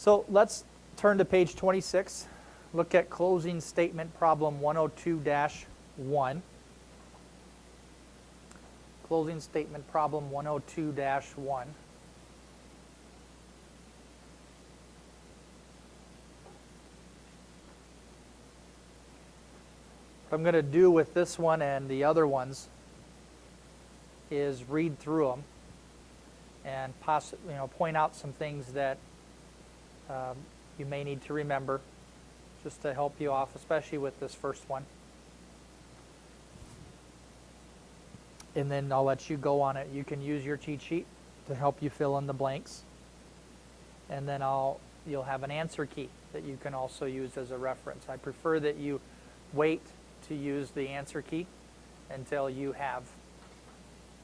So let's turn to page 26. Look at closing statement problem 102-1. Closing statement problem 102-1. What I'm going to do with this one and the other ones is read through them and point out some things that you may need to remember just to help you off, especially with this first one. And then I'll let you go on it. You can use your cheat sheet to help you fill in the blanks. And then you'll have an answer key that you can also use as a reference. I prefer that you wait to use the answer key until you have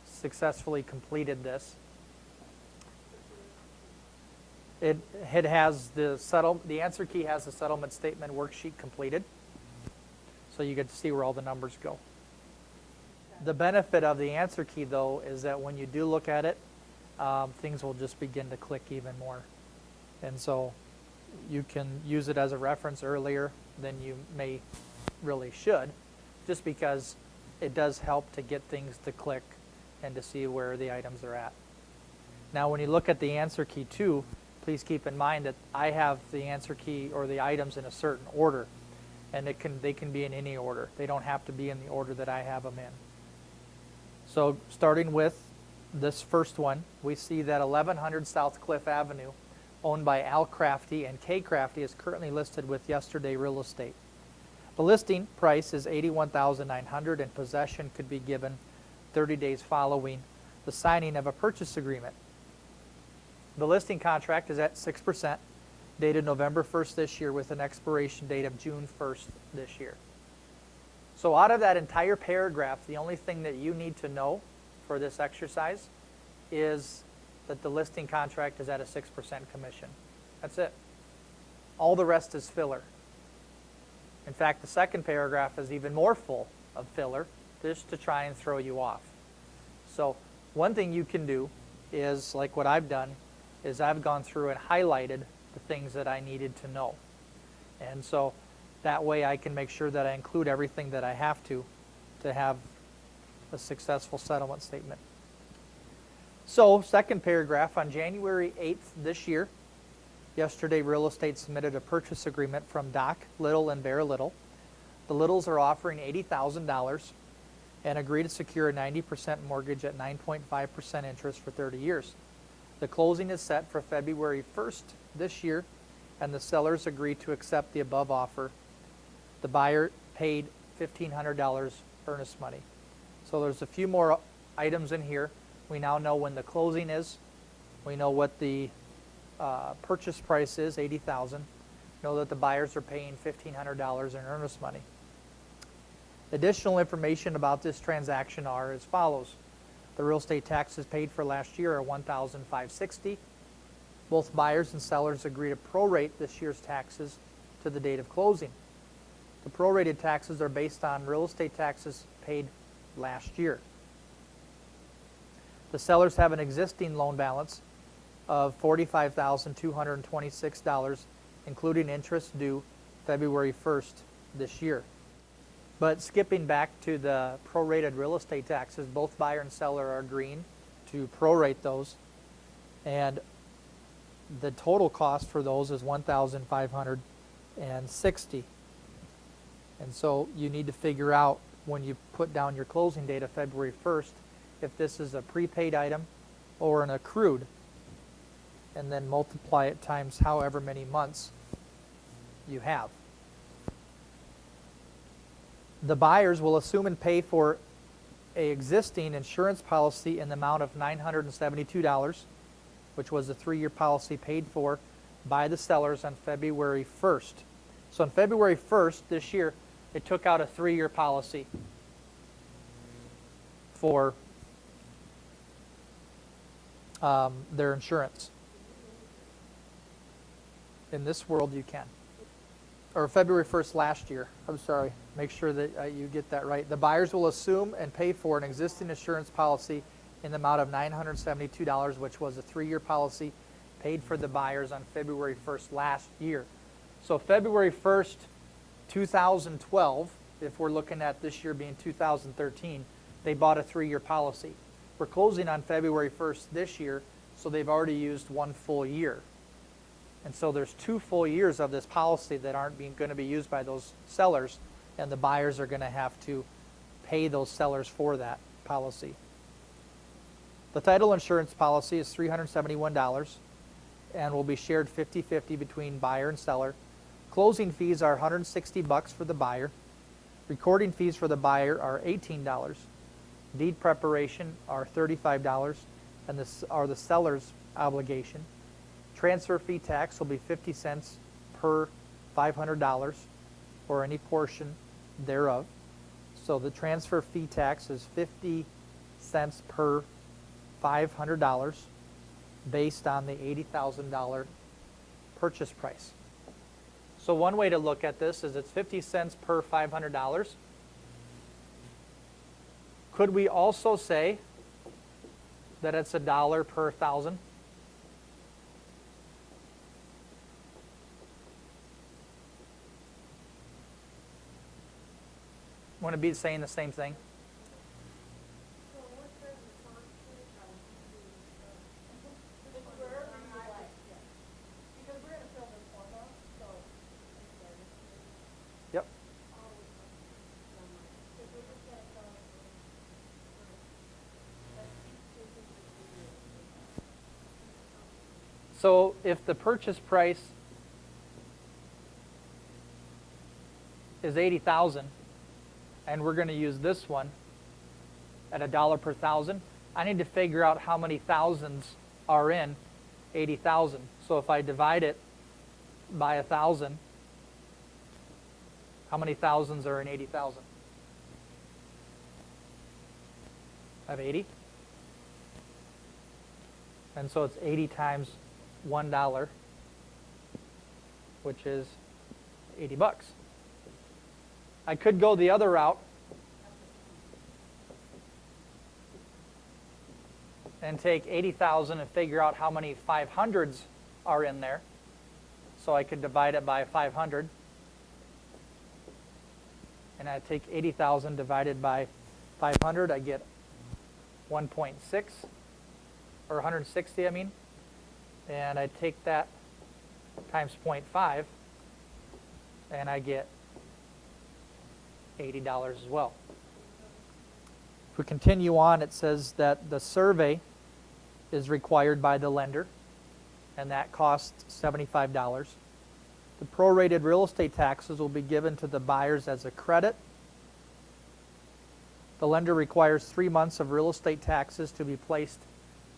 successfully completed this. It has the answer key has the settlement statement worksheet completed, so you get to see where all the numbers go. The benefit of the answer key, though, is that when you do look at it, things will just begin to click even more. And so you can use it as a reference earlier than you may really should, just because it does help to get things to click and to see where the items are at. Now, when you look at the answer key, too, please keep in mind that I have the answer key or the items in a certain order, and they can be in any order. They don't have to be in the order that I have them in. So starting with this first one, we see that 1100 South Cliff Avenue, owned by Al Crafty and K Crafty, is currently listed with Yesterday Real Estate. The listing price is $81,900, and possession could be given 30 days following the signing of a purchase agreement. The listing contract is at 6%, dated November 1st this year with an expiration date of June 1st this year. So out of that entire paragraph, the only thing that you need to know for this exercise is that the listing contract is at a 6% commission. That's it. All the rest is filler. In fact, the second paragraph is even more full of filler, just to try and throw you off. So one thing you can do is, like what I've done, is I've gone through and highlighted the things that I needed to know. And so that way I can make sure that I include everything that I have to have a successful settlement statement. So, second paragraph, on January 8th this year, Yesterday Real Estate submitted a purchase agreement from Doc Little and Bear Little. The Littles are offering $80,000 and agree to secure a 90% mortgage at 9.5% interest for 30 years. The closing is set for February 1st this year, and the sellers agree to accept the above offer. The buyer paid $1,500 earnest money. So there's a few more items in here. We now know when the closing is. We know what the purchase price is, $80,000. Know that the buyers are paying $1,500 in earnest money. Additional information about this transaction are as follows. The real estate taxes paid for last year are $1,560. Both buyers and sellers agree to prorate this year's taxes to the date of closing. The prorated taxes are based on real estate taxes paid last year. The sellers have an existing loan balance of $45,226, including interest due February 1st this year. But skipping back to the prorated real estate taxes, both buyer and seller are agreeing to prorate those, and the total cost for those is $1,560. And so you need to figure out, when you put down your closing date of February 1st, if this is a prepaid item or an accrued, and then multiply it times however many months you have. The buyers will assume and pay for an existing insurance policy in the amount of $972, which was a 3-year policy paid for by the sellers on February 1st. So on February 1st this year, it took out a 3-year policy for their insurance. In this world, you can. Or February 1st last year. I'm sorry. Make sure that you get that right. The buyers will assume and pay for an existing insurance policy in the amount of $972, which was a 3-year policy paid for the buyers on February 1st last year. So February 1st, 2012, if we're looking at this year being 2013, they bought a 3-year policy. We're closing on February 1st this year, so they've already used 1 full year. And so there's 2 full years of this policy that aren't going to be used by those sellers, and the buyers are going to have to pay those sellers for that policy. The title insurance policy is $371 and will be shared 50-50 between buyer and seller. Closing fees are $160 for the buyer. Recording fees for the buyer are $18. Deed preparation are $35, and this are the seller's obligation. Transfer fee tax will be 50 cents per $500 or any portion thereof. So the transfer fee tax is 50 cents per $500 based on the $80,000 purchase price. So one way to look at this is it's 50 cents per $500. Could we also say that it's $1 per 1,000? Want to be saying the same thing? Yep. So if the purchase price is $80,000 and we're going to use this one at $1 per 1,000, I need to figure out how many thousands are in 80,000. So if I divide it by 1,000, how many thousands are in 80,000? I have 80. And so it's 80 times $1, which is $80. I could go the other route and take 80,000 and figure out how many 500s are in there. So I could divide it by 500. And I take 80,000 divided by 500, I get 1.6, or 160, I mean. And I take that times 0.5, and I get $80 as well. If we continue on, it says that the survey is required by the lender, and that costs $75. The prorated real estate taxes will be given to the buyers as a credit. The lender requires 3 months of real estate taxes to be placed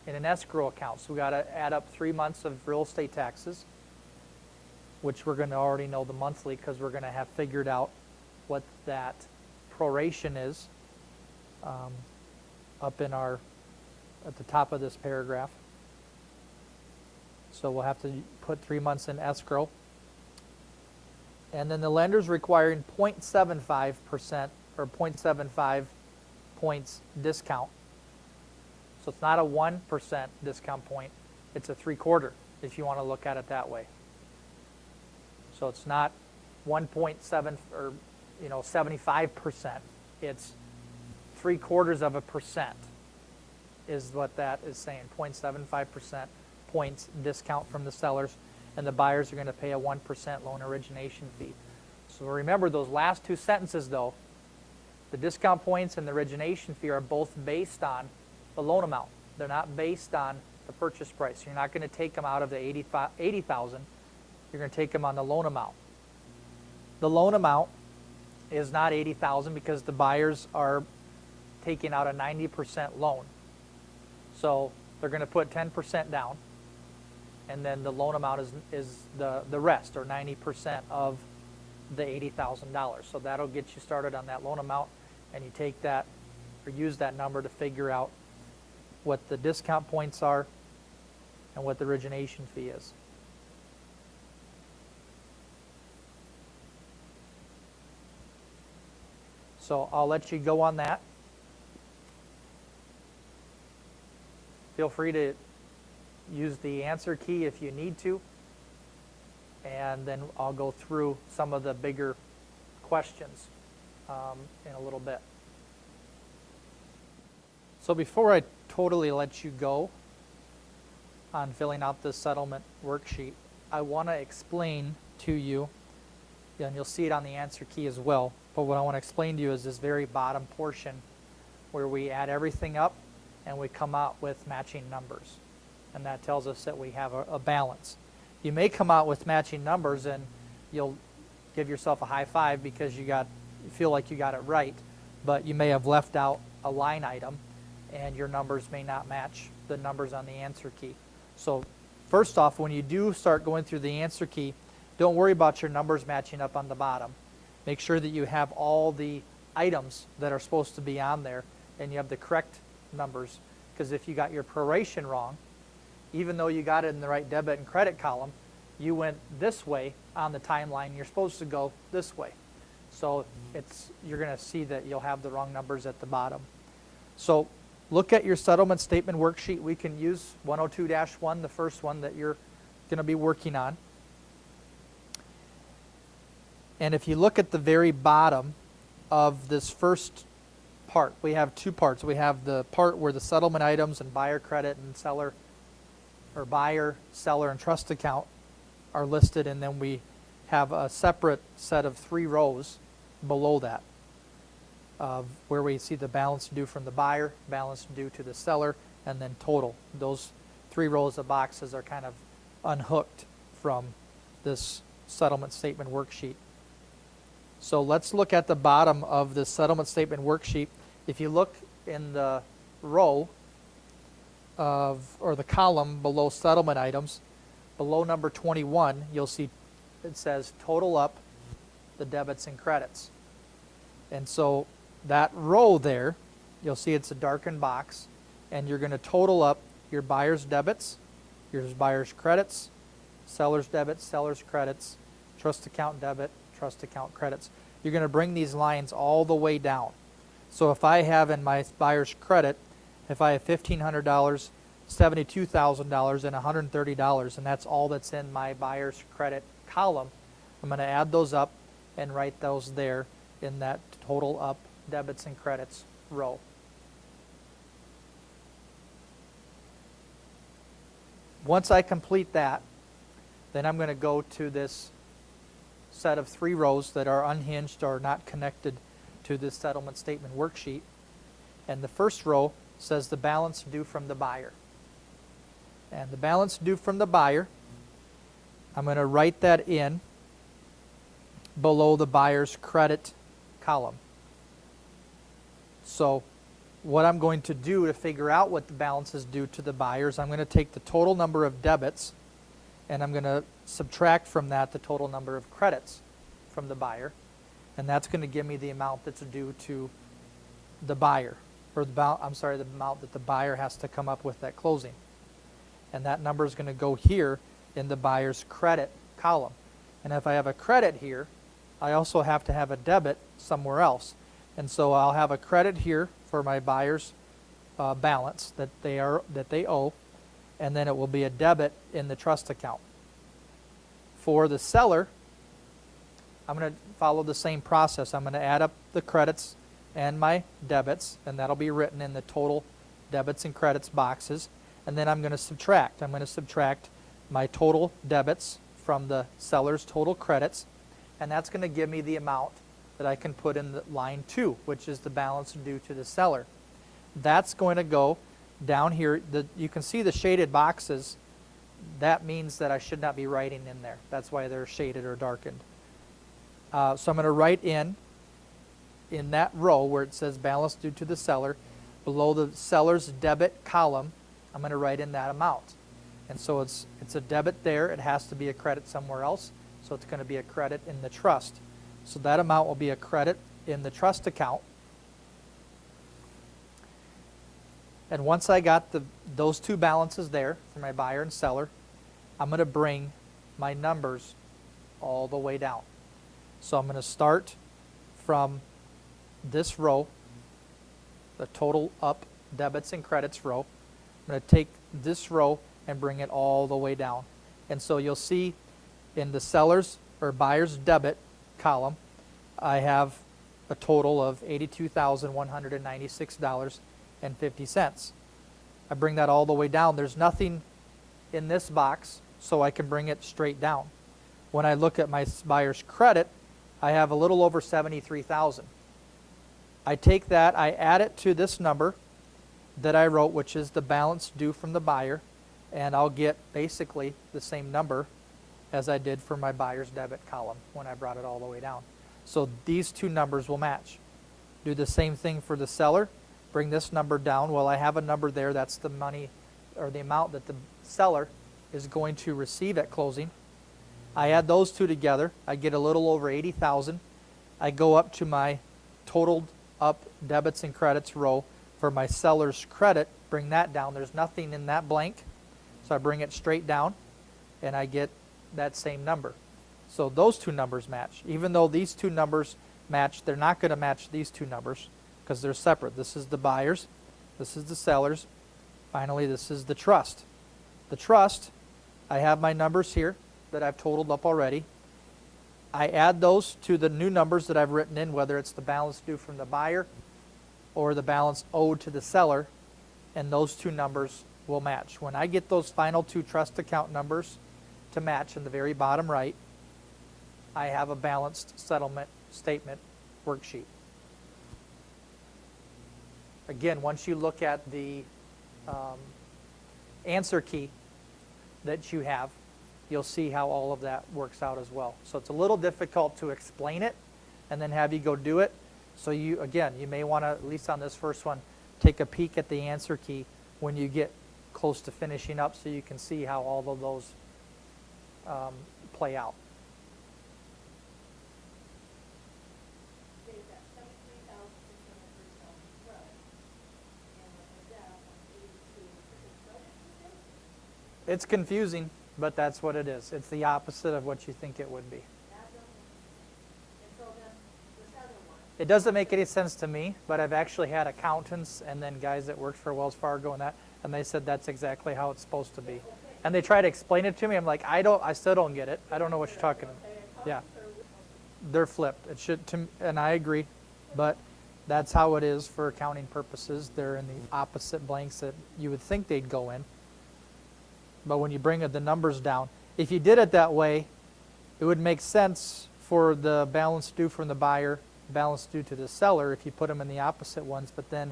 in an escrow account. So we got to add up 3 months of real estate taxes, which we're going to already know the monthly because we're going to have figured out what that proration is up in our, at the top of this paragraph. So we'll have to put 3 months in escrow. And then the lender's requiring 0.75% or 0.75 points discount. So it's not a 1% discount point, it's a 3/4 if you want to look at it that way. So it's not 1.7 or 75%. It's 3/4% is what that is saying. 0.75% points discount from the sellers, and the buyers are going to pay a 1% loan origination fee. So remember those last 2 sentences though, the discount points and the origination fee are both based on the loan amount. They're not based on the purchase price. You're not going to take them out of the 80,000. You're going to take them on the loan amount. The loan amount is not 80,000 because the buyers are taking out a 90% loan. So they're going to put 10% down, and then the loan amount is the rest, or 90% of the $80,000. So that'll get you started on that loan amount, and you take that or use that number to figure out what the discount points are and what the origination fee is. So I'll let you go on that. Feel free to use the answer key if you need to, and then I'll go through some of the bigger questions in a little bit. So before I totally let you go on filling out this settlement worksheet, I want to explain to you, and you'll see it on the answer key as well, but what I want to explain to you is this very bottom portion where we add everything up and we come out with matching numbers. And that tells us that we have a balance. You may come out with matching numbers and you'll give yourself a high five because you feel like you got it right, but you may have left out a line item and your numbers may not match the numbers on the answer key. So first off, when you do start going through the answer key, don't worry about your numbers matching up on the bottom. Make sure that you have all the items that are supposed to be on there and you have the correct numbers, because if you got your proration wrong, even though you got it in the right debit and credit column, you went this way on the timeline. You're supposed to go this way. So you're going to see that you'll have the wrong numbers at the bottom. So look at your settlement statement worksheet. We can use 102-1, the first one that you're going to be working on. And if you look at the very bottom of this first part, we have two parts. We have the part where the settlement items and buyer credit and seller, or buyer, seller, and trust account are listed, and then we have a separate set of 3 rows below that where we see the balance due from the buyer, balance due to the seller, and then total. Those 3 rows of boxes are kind of unhooked from this settlement statement worksheet. So let's look at the bottom of the settlement statement worksheet. If you look in the row or the column below settlement items, below number 21, you'll see it says total up the debits and credits. And so that row there, you'll see it's a darkened box, and you're going to total up your buyer's debits, your buyer's credits, seller's debits, seller's credits, trust account debit, trust account credits. You're going to bring these lines all the way down. So if I have in my buyer's credit, if I have $1,500, $72,000, and $130, and that's all that's in my buyer's credit column, I'm going to add those up and write those there in that total up debits and credits row. Once I complete that, then I'm going to go to this set of 3 rows that are unhinged or not connected to this settlement statement worksheet. And the first row says the balance due from the buyer. And the balance due from the buyer, I'm going to write that in below the buyer's credit column. So what I'm going to do to figure out what the balance is due to the buyers, I'm going to take the total number of debits and I'm going to subtract from that the total number of credits from the buyer, and that's going to give me the amount that's due to the buyer, or the amount that the buyer has to come up with at closing. And that number is going to go here in the buyer's credit column. And if I have a credit here, I also have to have a debit somewhere else. And so I'll have a credit here for my buyer's balance that they owe, and then it will be a debit in the trust account. For the seller, I'm going to follow the same process. I'm going to add up the credits and my debits, and that'll be written in the total debits and credits boxes. And then I'm going to subtract. I'm going to subtract my total debits from the seller's total credits, and that's going to give me the amount that I can put in the line 2, which is the balance due to the seller. That's going to go down here. You can see the shaded boxes. That means that I should not be writing in there. That's why they're shaded or darkened. So I'm going to write in that row where it says balance due to the seller, below the seller's debit column, I'm going to write in that amount. And so it's a debit there. It has to be a credit somewhere else. So it's going to be a credit in the trust. So that amount will be a credit in the trust account. And once I got those 2 balances there for my buyer and seller, I'm going to bring my numbers all the way down. So I'm going to start from this row, the total up debits and credits row. I'm going to take this row and bring it all the way down. And so you'll see in the seller's or buyer's debit column, I have a total of $82,196.50. I bring that all the way down. There's nothing in this box, so I can bring it straight down. When I look at my buyer's credit, I have a little over $73,000. I take that, I add it to this number that I wrote, which is the balance due from the buyer, and I'll get basically the same number as I did for my buyer's debit column when I brought it all the way down. So these two numbers will match. Do the same thing for the seller. Bring this number down. Well, I have a number there. That's the money or the amount that the seller is going to receive at closing. I add those two together. I get a little over $80,000. I go up to my totaled up debits and credits row for my seller's credit. Bring that down. There's nothing in that blank. So I bring it straight down and I get that same number. So those two numbers match. Even though these two numbers match, they're not going to match these two numbers because they're separate. This is the buyer's, this is the seller's. Finally, this is the trust. The trust, I have my numbers here that I've totaled up already. I add those to the new numbers that I've written in, whether it's the balance due from the buyer or the balance owed to the seller, and those two numbers will match. When I get those final two trust account numbers to match in the very bottom right, I have a balanced settlement statement worksheet. Again, once you look at the answer key that you have, you'll see how all of that works out as well. So it's a little difficult to explain it and then have you go do it. So you, again, you may want to, at least on this first one, take a peek at the answer key when you get close to finishing up so you can see how all of those play out. It's confusing, but that's what it is. It's the opposite of what you think it would be. It doesn't make any sense to me, but I've actually had accountants and then guys that worked for Wells Fargo and they said that's exactly how it's supposed to be. And they try to explain it to me. I'm like, I still don't get it. I don't know what you're talking about. Yeah. They're flipped. It should, and I agree, but that's how it is for accounting purposes. They're in the opposite blanks that you would think they'd go in. But when you bring the numbers down, if you did it that way, it would make sense for the balance due from the buyer, balance due to the seller if you put them in the opposite ones, but then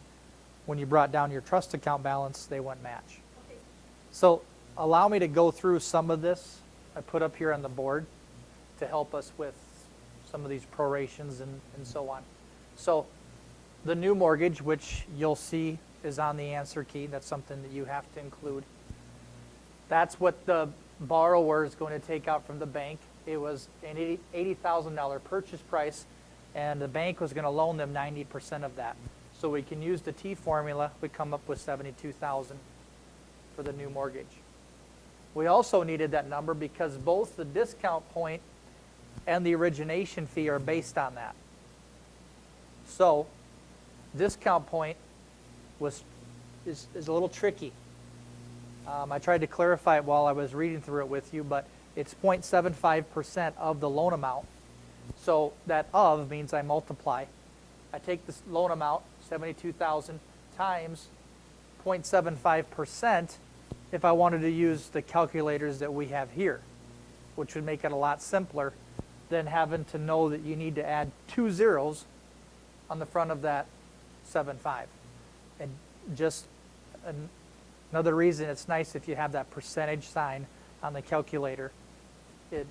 when you brought down your trust account balance, they wouldn't match. Okay. So allow me to go through some of this I put up here on the board to help us with some of these prorations and so on. So the new mortgage, which you'll see is on the answer key, that's something that you have to include. That's what the borrower is going to take out from the bank. It was an $80,000 purchase price, and the bank was going to loan them 90% of that. So we can use the T formula. We come up with $72,000 for the new mortgage. We also needed that number because both the discount point and the origination fee are based on that. So discount point is a little tricky. I tried to clarify it while I was reading through it with you, but it's 0.75% of the loan amount. So that of means I multiply. I take this loan amount, $72,000, times 0.75% if I wanted to use the calculators that we have here, which would make it a lot simpler than having to know that you need to add 2 zeros on the front of that 7.5. And just another reason it's nice if you have that percentage sign on the calculator. It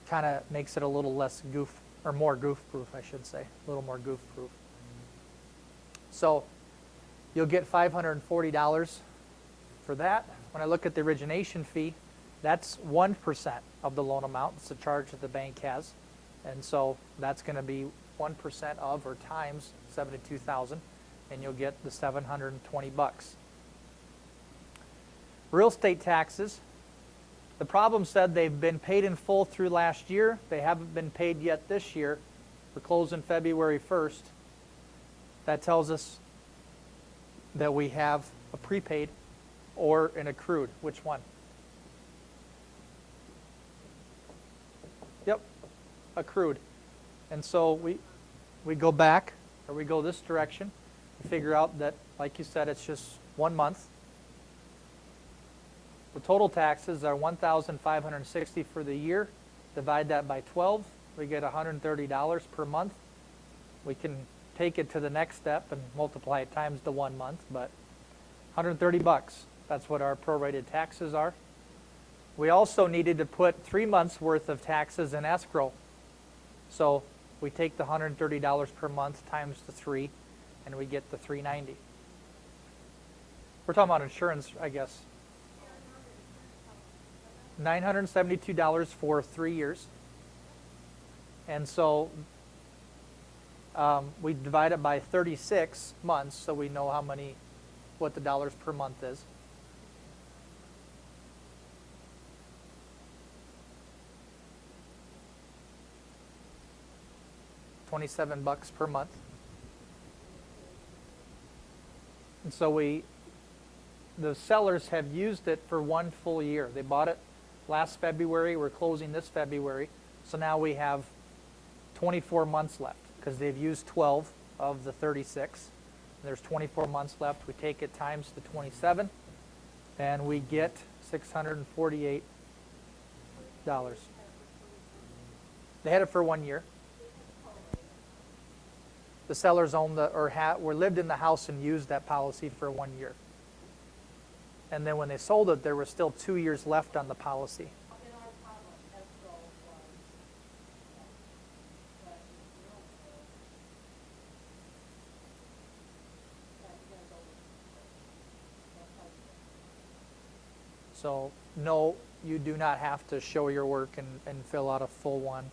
kind of makes it a little less goof, or more goof-proof, I should say, a little more goof-proof. So you'll get $540 for that. When I look at the origination fee, that's 1% of the loan amount. It's a charge that the bank has. And so that's going to be 1% of or times $72,000, and you'll get the $720. Real estate taxes. The problem said they've been paid in full through last year. They haven't been paid yet this year. We're closing February 1st. That tells us that we have a prepaid or an accrued? Which one? Yep, accrued. And so we go back, or we go this direction, and figure out that, like you said, it's just 1 month. The total taxes are $1,560 for the year. Divide that by 12, we get $130 per month. We can take it to the next step and multiply it times the 1 month, but 130 bucks. That's what our prorated taxes are. We also needed to put 3 months worth of taxes in escrow. So we take the $130 per month times the 3, and we get the $390. We're talking about insurance, I guess. $972 for 3 years. And so we divide it by 36 months, so we know what the dollars per month is. $27 per month. And so the sellers have used it for 1 full year. They bought it last February. We're closing this February. So now we have 24 months left because they've used 12 of the 36. There's 24 months left. We take it times the 27, and we get $648. They had it for 1 year. The sellers owned or lived in the house and used that policy for 1 year. And then when they sold it, there were still 2 years left on the policy. So no, you do not have to show your work and fill out a full one,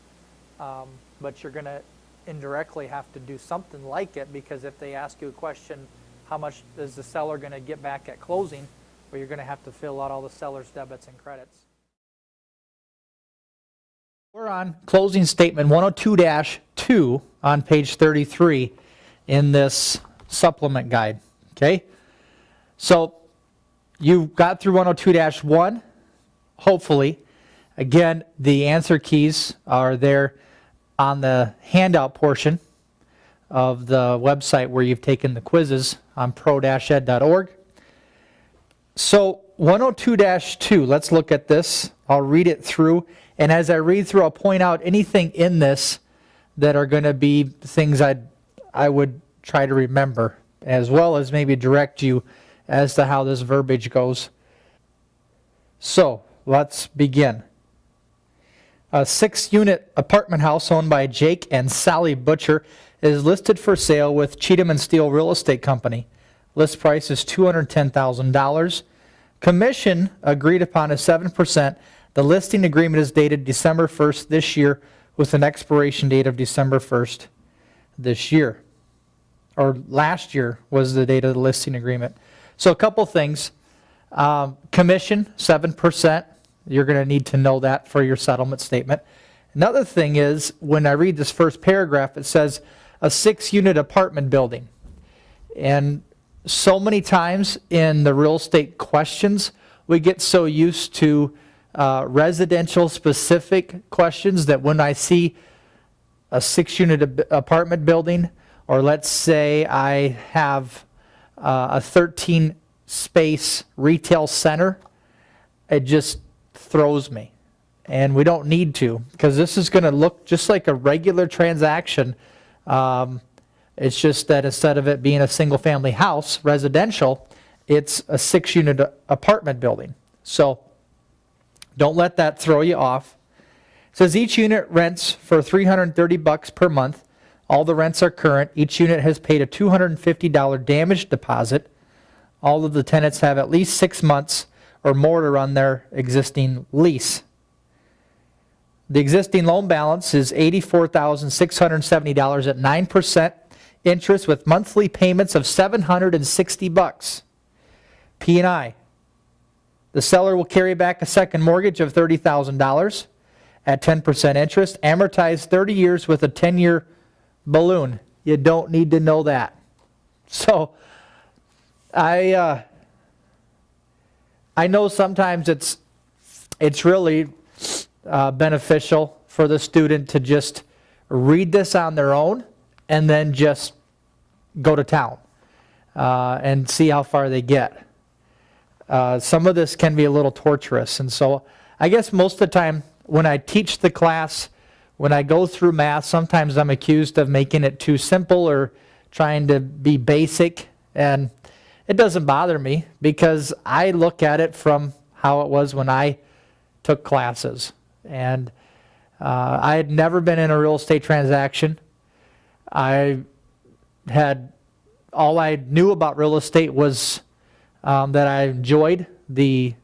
but you're going to indirectly have to do something like it, because if they ask you a question, how much is the seller going to get back at closing, well, you're going to have to fill out all the seller's debits and credits. We're on closing statement 102-2 on page 33 in this supplement guide. Okay, so you got through 102-1, hopefully. Again, the answer keys are there on the handout portion of the website where you've taken the quizzes on pro-ed.org. So 102-2, let's look at this. I'll read it through, and as I read through, I'll point out anything in this that are going to be things I would try to remember, as well as maybe direct you as to how this verbiage goes. So let's begin. A 6-unit apartment house owned by Jake and Sally Butcher is listed for sale with Cheatham & Steel Real Estate Company. List price is $210,000. Commission agreed upon is 7%. The listing agreement is dated December 1st this year with an expiration date of December 1st this year. Or last year was the date of the listing agreement. So a couple things. Commission, 7%. You're going to need to know that for your settlement statement. Another thing is, when I read this first paragraph, it says a 6-unit apartment building. And so many times in the real estate questions, we get so used to residential specific questions that when I see a 6-unit apartment building, or let's say I have a 13-space retail center, it just throws me. And we don't need to, because this is going to look just like a regular transaction. It's just that instead of it being a single-family house, residential, it's a 6-unit apartment building. So don't let that throw you off. It says each unit rents for $330 per month. All the rents are current. Each unit has paid a $250 damage deposit. All of the tenants have at least 6 months or more to run their existing lease. The existing loan balance is $84,670 at 9% interest with monthly payments of $760. P&I. The seller will carry back a second mortgage of $30,000 at 10% interest, amortized 30 years with a 10-year balloon. You don't need to know that. So I know sometimes it's really beneficial for the student to just read this on their own and then just go to town and see how far they get. Some of this can be a little torturous, and so I guess most of the time when I teach the class, when I go through math, sometimes I'm accused of making it too simple or trying to be basic, and it doesn't bother me because I look at it from how it was when I took classes. And I had never been in a real estate transaction. All I knew about real estate was that I enjoyed the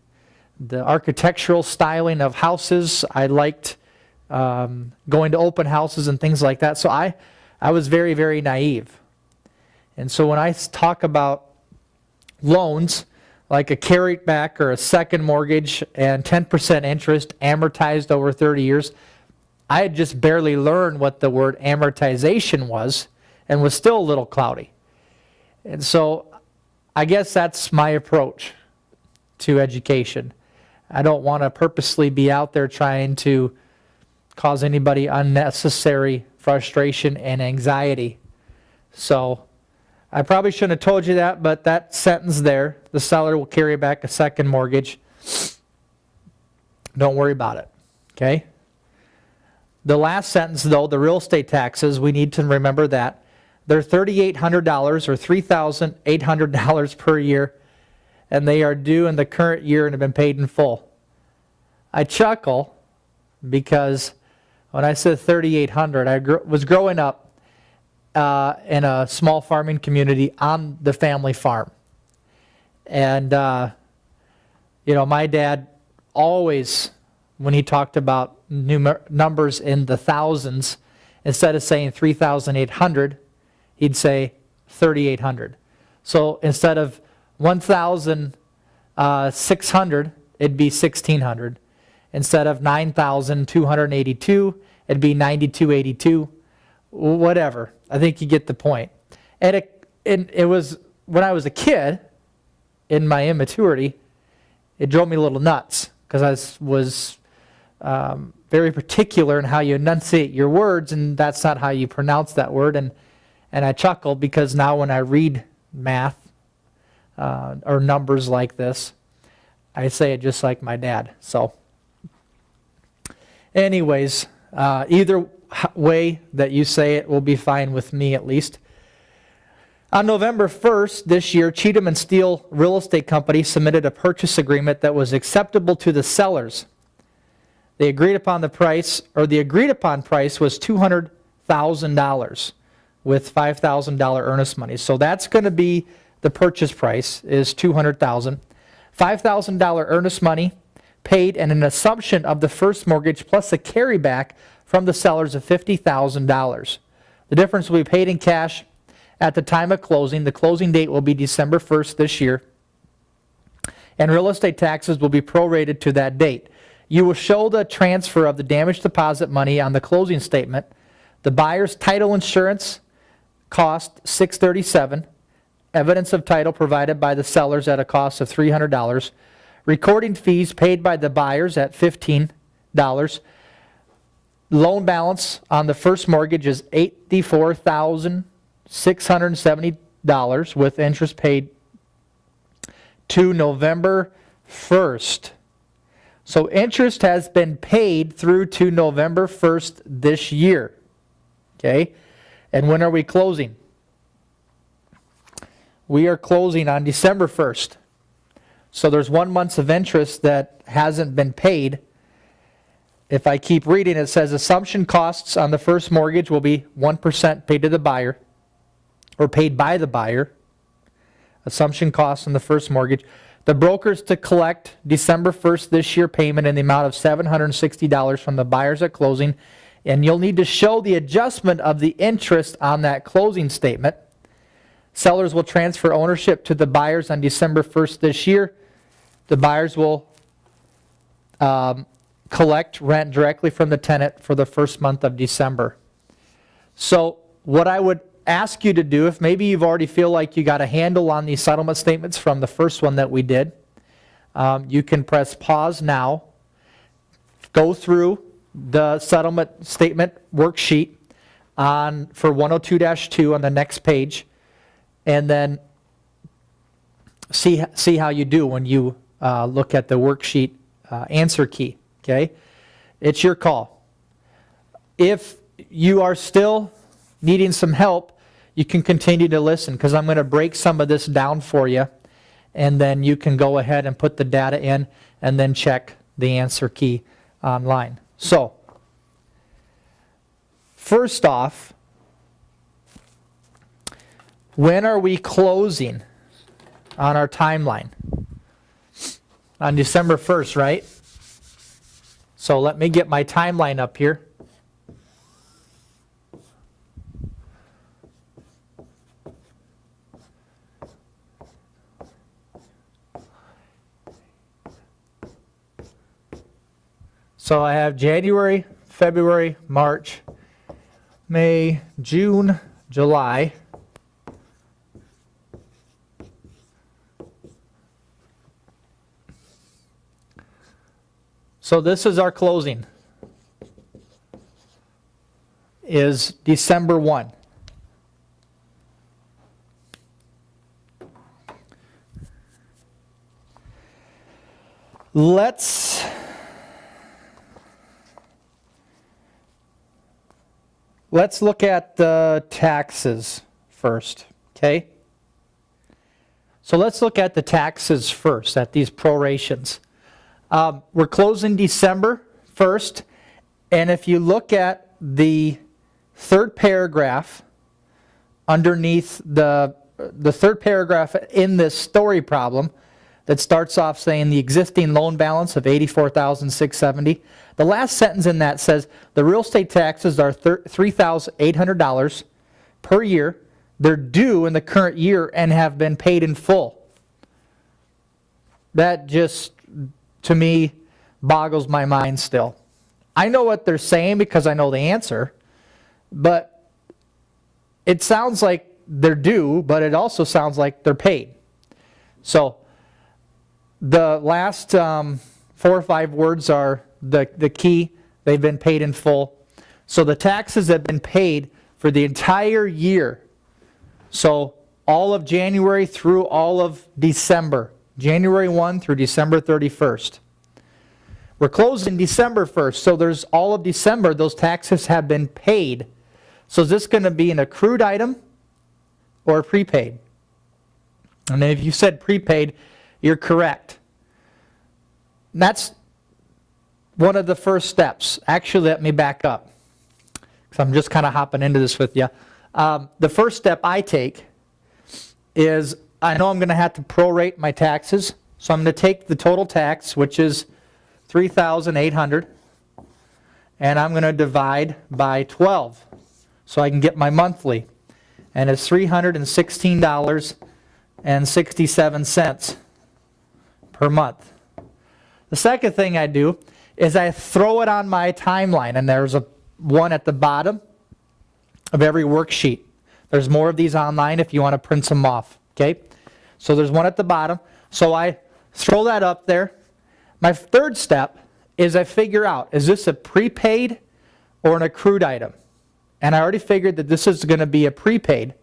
architectural styling of houses. I liked going to open houses and things like that. So I was very, very naive. And so when I talk about loans, like a carryback or a second mortgage and 10% interest amortized over 30 years, I had just barely learned what the word amortization was and was still a little cloudy. And so I guess that's my approach to education. I don't want to purposely be out there trying to cause anybody unnecessary frustration and anxiety. So I probably shouldn't have told you that, but that sentence there, the seller will carry back a second mortgage. Don't worry about it, okay? The last sentence, though, the real estate taxes, we need to remember that. They're $3,800 or $3,800 per year, and they are due in the current year and have been paid in full. I chuckle because when I said $3,800, I was growing up in a small farming community on the family farm. And, my dad always, when he talked about numbers in the thousands, instead of saying 3,800, he'd say 3,800. So instead of 1,600, it'd be 1,600. Instead of 9,282, it'd be 9,282. Whatever. I think you get the point. And it was, when I was a kid, in my immaturity, it drove me a little nuts because I was very particular in how you enunciate your words, and that's not how you pronounce that word. And I chuckled because now when I read math or numbers like this, I say it just like my dad. So anyways, either way that you say it will be fine with me, at least. On November 1st this year, Cheatham & Steel Real Estate Company submitted a purchase agreement that was acceptable to the sellers. The agreed upon price was $200,000 with $5,000 earnest money. So that's going to be the purchase price, is $200,000. $5,000 earnest money paid and an assumption of the first mortgage plus a carryback from the sellers of $50,000. The difference will be paid in cash at the time of closing. The closing date will be December 1st this year, and real estate taxes will be prorated to that date. You will show the transfer of the damage deposit money on the closing statement. The buyer's title insurance cost $637. Evidence of title provided by the sellers at a cost of $300. Recording fees paid by the buyers at $15. Loan balance on the first mortgage is $84,670 with interest paid to November 1st. So interest has been paid through to November 1st this year. Okay? And when are we closing? We are closing on December 1st. So there's 1 month of interest that hasn't been paid. If I keep reading, it says assumption costs on the first mortgage will be 1% paid to the buyer, or paid by the buyer. Assumption costs on the first mortgage. The brokers to collect December 1st this year payment in the amount of $760 from the buyers at closing, and you'll need to show the adjustment of the interest on that closing statement. Sellers will transfer ownership to the buyers on December 1st this year. The buyers will collect rent directly from the tenant for the first month of December. So what I would ask you to do, if maybe you've already feel like you got a handle on these settlement statements from the first one that we did, You can press pause now, go through the settlement statement worksheet for 102-2 on the next page, and then see how you do when you look at the worksheet answer key, okay? It's your call. If you are still needing some help, you can continue to listen, because I'm going to break some of this down for you, and then you can go ahead and put the data in and then check the answer key online. So, first off, when are we closing on our timeline? On December 1st, right? So let me get my timeline up here. So I have January, February, March, May, June, July. So this is our closing, is December 1. Let's look at the taxes first, okay? So let's look at the taxes first, at these prorations. We're closing December 1st, and if you look at the third paragraph underneath the third paragraph in this story problem that starts off saying the existing loan balance of $84,670, the last sentence in that says the real estate taxes are $3,800 per year. They're due in the current year and have been paid in full. That just, to me, boggles my mind still. I know what they're saying because I know the answer, but it sounds like they're due, but it also sounds like they're paid. So the last 4 or 5 words are the key. They've been paid in full. So the taxes have been paid for the entire year. So all of January through all of December. January 1 through December 31st. We're closing December 1st, so there's all of December, those taxes have been paid. So is this going to be an accrued item or prepaid? And if you said prepaid, you're correct. And that's one of the first steps. Actually, let me back up, because I'm just kind of hopping into this with you. The first step I take is, I know I'm going to have to prorate my taxes, so I'm going to take the total tax, which is $3,800, and I'm going to divide by 12 so I can get my monthly, and it's $316.67 per month. The second thing I do is I throw it on my timeline, and there's one at the bottom of every worksheet. There's more of these online if you want to print them off, okay? So there's one at the bottom, so I throw that up there. My third step is I figure out, is this a prepaid or an accrued item? And I already figured that this is going to be a prepaid.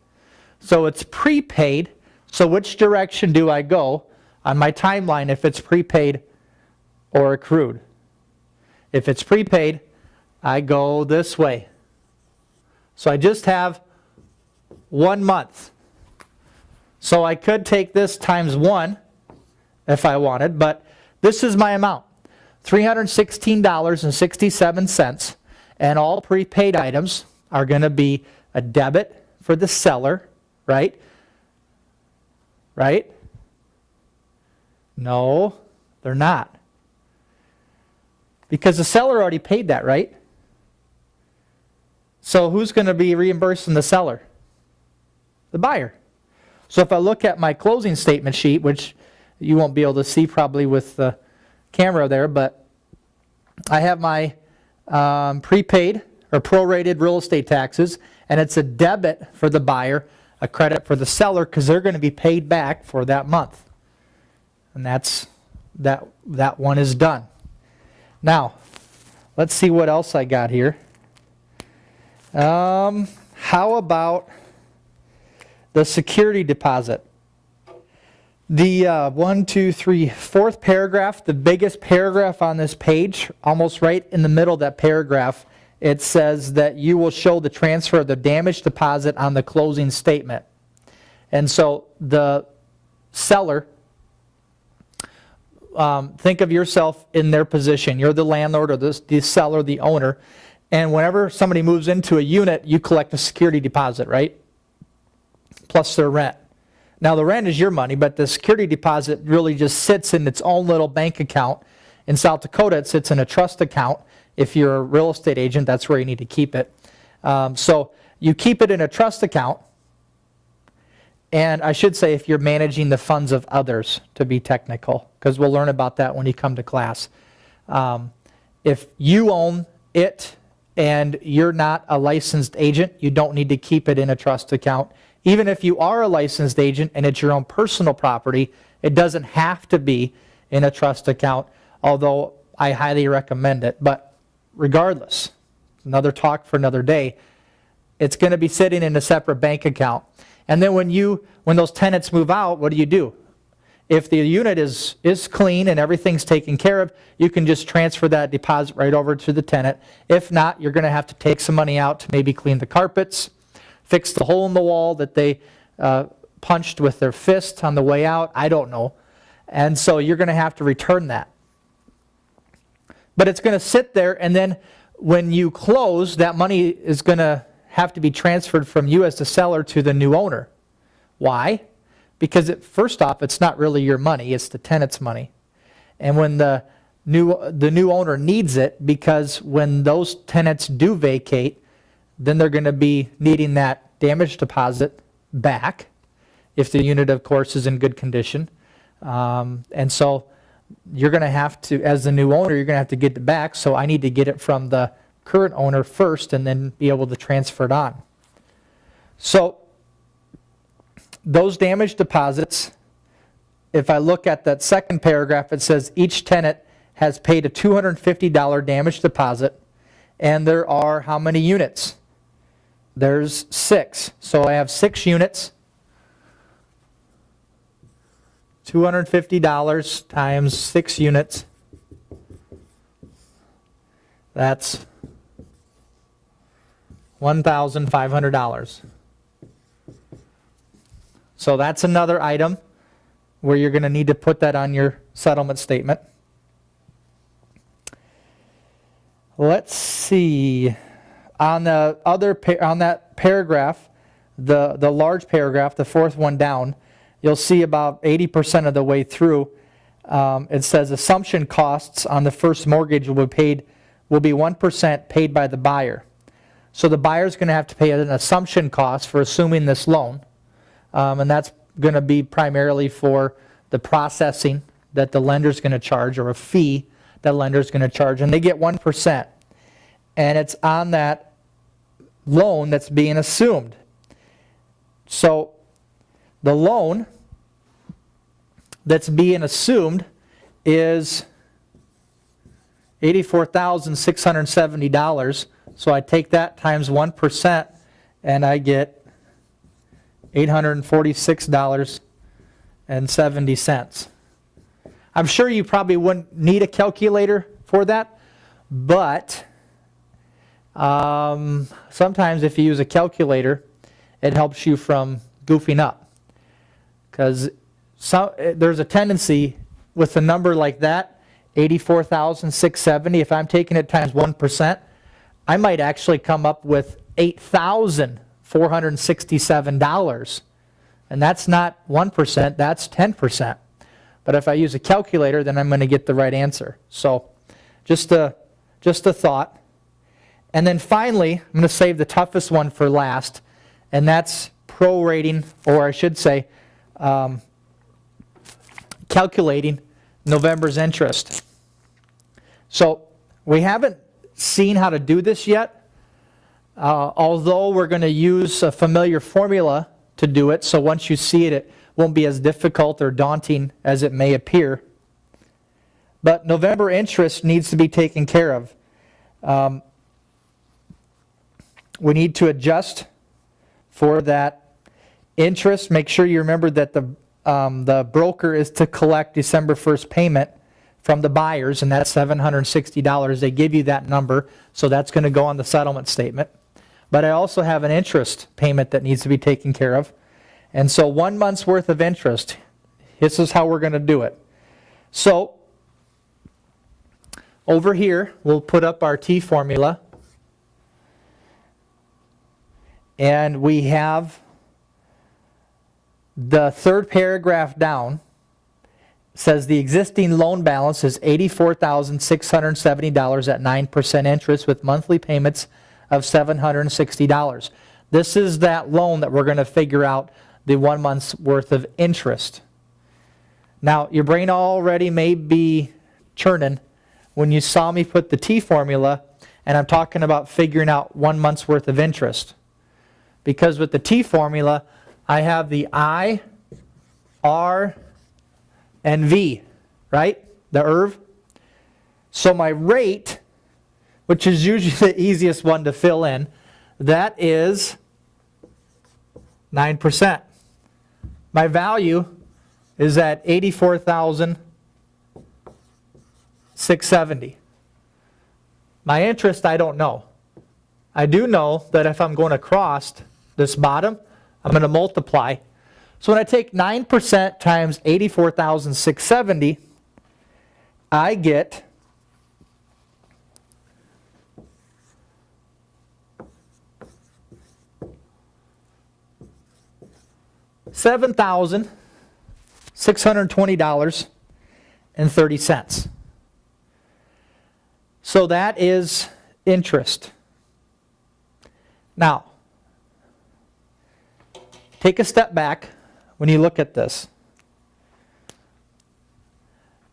So it's prepaid, so which direction do I go on my timeline if it's prepaid or accrued? If it's prepaid, I go this way. So I just have 1 month. So I could take this times 1 if I wanted, but this is my amount, $316.67, and all prepaid items are going to be a debit for the seller, right? Right? No, they're not. Because the seller already paid that, right? So who's going to be reimbursing the seller? The buyer. So if I look at my closing statement sheet, which you won't be able to see probably with the camera there, but I have my prepaid or prorated real estate taxes, and it's a debit for the buyer, a credit for the seller, because they're going to be paid back for that month. And that's that one is done. Now, let's see what else I got here. How about the security deposit? The fourth paragraph, the biggest paragraph on this page, almost right in the middle of that paragraph, it says that you will show the transfer of the damage deposit on the closing statement. And so the seller, think of yourself in their position. You're the landlord or the seller, the owner. And whenever somebody moves into a unit, you collect a security deposit, right? Plus their rent. Now the rent is your money, but the security deposit really just sits in its own little bank account. In South Dakota, it sits in a trust account. If you're a real estate agent, that's where you need to keep it. So you keep it in a trust account. And I should say if you're managing the funds of others, to be technical, because we'll learn about that when you come to class. If you own it and you're not a licensed agent, you don't need to keep it in a trust account. Even if you are a licensed agent and it's your own personal property, it doesn't have to be in a trust account, although I highly recommend it. But regardless, another talk for another day, it's going to be sitting in a separate bank account. And then when those tenants move out, what do? If the unit is clean and everything's taken care of, you can just transfer that deposit right over to the tenant. If not, you're going to have to take some money out to maybe clean the carpets, fix the hole in the wall that they punched with their fist on the way out. I don't know. And so you're going to have to return that. But it's going to sit there, and then when you close, that money is going to have to be transferred from you as the seller to the new owner. Why? Because first off, it's not really your money, it's the tenant's money. And when the new owner needs it, because when those tenants do vacate, then they're going to be needing that damage deposit back, if the unit, of course, is in good condition. And so you're going to have to, as the new owner, you're going to have to get it back, so I need to get it from the current owner first and then be able to transfer it on. So those damage deposits, if I look at that second paragraph, it says each tenant has paid a $250 damage deposit, and there are how many units? There's 6. So I have 6 units. $250 times 6 units. That's $1,500. So that's another item where you're going to need to put that on your settlement statement. Let's see. On the on that paragraph, the large paragraph, the fourth one down, you'll see about 80% of the way through, it says assumption costs on the first mortgage will be 1% paid by the buyer. So the buyer's going to have to pay an assumption cost for assuming this loan. And that's going to be primarily for the processing that the lender's going to charge, or a fee that lender's going to charge. And they get 1%. And it's on that loan that's being assumed. So the loan that's being assumed is $84,670. So I take that times 1% and I get $846.70. I'm sure you probably wouldn't need a calculator for that, but sometimes if you use a calculator, it helps you from goofing up. Because there's a tendency with a number like that, 84,670, if I'm taking it times 1%, I might actually come up with $8,467. And that's not 1%, that's 10%. But if I use a calculator, then I'm going to get the right answer. So just a thought. And then finally, I'm going to save the toughest one for last, and that's prorating, or I should say, calculating November's interest. So we haven't seen how to do this yet, although we're going to use a familiar formula to do it, so once you see it, it won't be as difficult or daunting as it may appear. But November interest needs to be taken care of. We need to adjust for that interest. Make sure you remember that the broker is to collect December 1st payment from the buyers, and that's $760. They give you that number, so that's going to go on the settlement statement. But I also have an interest payment that needs to be taken care of. And so 1 month's worth of interest, this is how we're going to do it. So over here, we'll put up our T formula. And we have the third paragraph down. Says the existing loan balance is $84,670 at 9% interest with monthly payments of $760. This is that loan that we're going to figure out the 1 month's worth of interest. Now, your brain already may be churning when you saw me put the T formula and I'm talking about figuring out 1 month's worth of interest. Because with the T formula, I have the I, R, and V, right? The IRV. So my rate, which is usually the easiest one to fill in, that is 9%. My value is at $84,670. My interest, I don't know. I do know that if I'm going across this bottom, I'm going to multiply. So when I take 9% times 84,670, I get $7,620.30. So that is interest. Now, take a step back when you look at this.